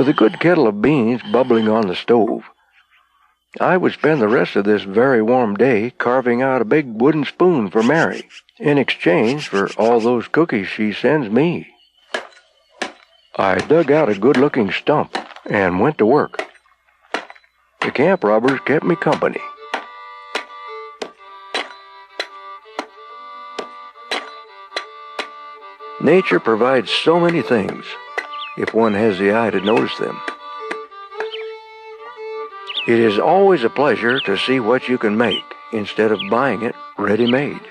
With a good kettle of beans bubbling on the stove, I would spend the rest of this very warm day carving out a big wooden spoon for Mary in exchange for all those cookies she sends me. I dug out a good-looking stump and went to work. The camp robbers kept me company. Nature provides so many things, if one has the eye to notice them. It is always a pleasure to see what you can make instead of buying it ready-made.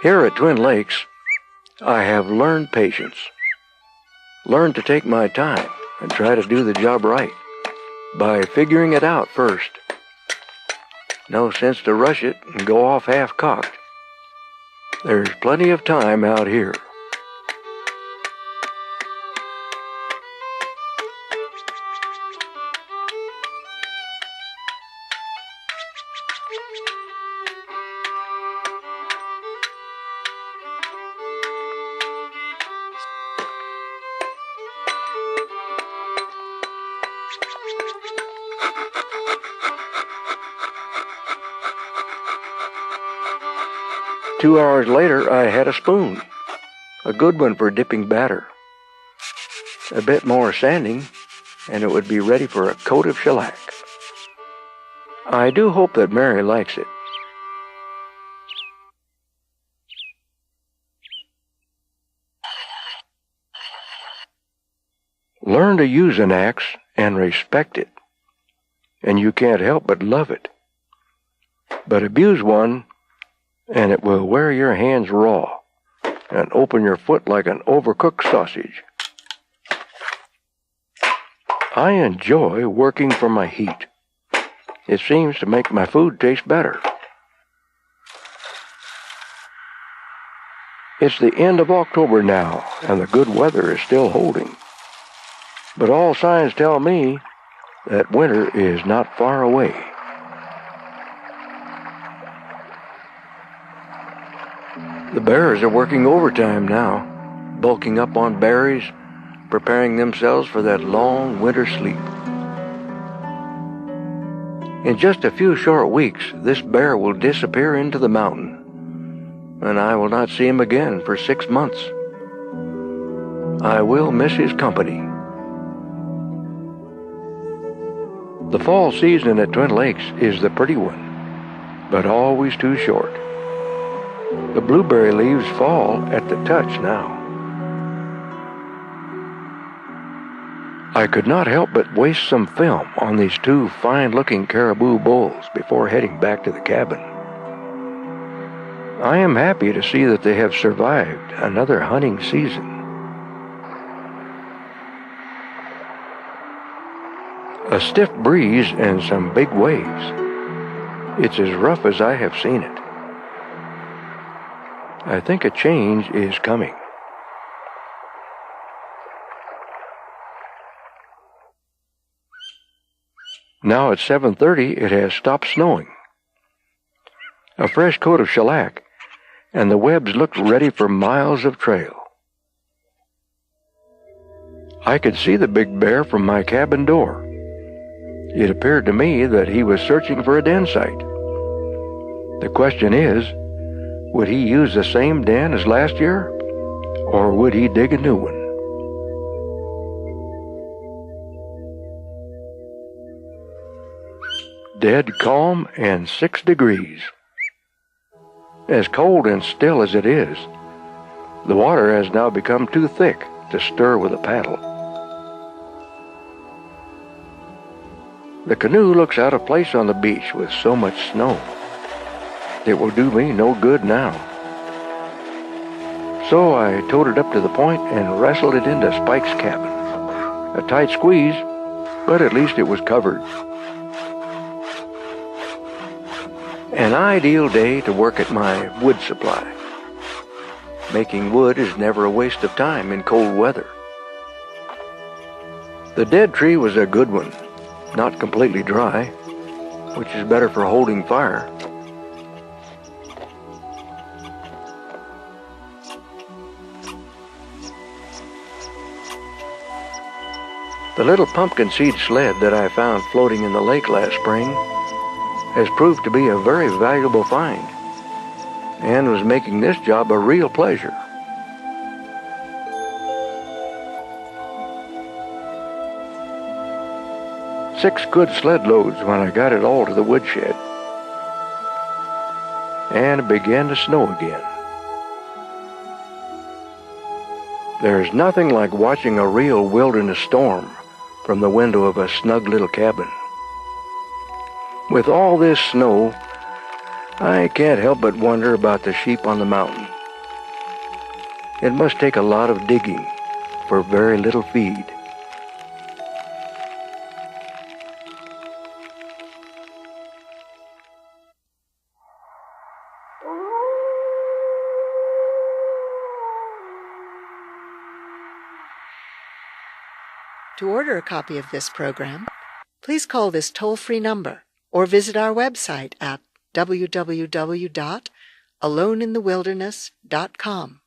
Here at Twin Lakes, I have learned patience. Learned to take my time and try to do the job right by figuring it out first. No sense to rush it and go off half-cocked. There's plenty of time out here. Two hours later, I had a spoon, a good one for dipping batter. A bit more sanding, and it would be ready for a coat of shellac. I do hope that Mary likes it. Learn to use an axe and respect it, and you can't help but love it. But abuse one, and it will wear your hands raw and open your foot like an overcooked sausage. I enjoy working for my heat. It seems to make my food taste better. It's the end of October now, and the good weather is still holding. But all signs tell me that winter is not far away. The bears are working overtime now, bulking up on berries, preparing themselves for that long winter sleep. In just a few short weeks, this bear will disappear into the mountain, and I will not see him again for 6 months. I will miss his company. The fall season at Twin Lakes is the pretty one, but always too short. The blueberry leaves fall at the touch now. I could not help but waste some film on these two fine-looking caribou bulls before heading back to the cabin. I am happy to see that they have survived another hunting season. A stiff breeze and some big waves. It's as rough as I have seen it. I think a change is coming. Now at 7:30, it has stopped snowing. A fresh coat of shellac, and the webs looked ready for miles of trail. I could see the big bear from my cabin door. It appeared to me that he was searching for a den site. The question is, would he use the same den as last year, or would he dig a new one? Dead calm and 6 degrees. As cold and still as it is, the water has now become too thick to stir with a paddle. The canoe looks out of place on the beach with so much snow. It will do me no good now. So I towed it up to the point and wrestled it into Spike's cabin. A tight squeeze, but at least it was covered. An ideal day to work at my wood supply. Making wood is never a waste of time in cold weather. The dead tree was a good one, not completely dry, which is better for holding fire. The little pumpkin seed sled that I found floating in the lake last spring has proved to be a very valuable find and was making this job a real pleasure. Six good sled loads when I got it all to the woodshed. And it began to snow again. There's nothing like watching a real wilderness storm from the window of a snug little cabin. With all this snow, I can't help but wonder about the sheep on the mountain. It must take a lot of digging for very little feed. To order a copy of this program, please call this toll-free number or visit our website at www.aloneinthewilderness.com.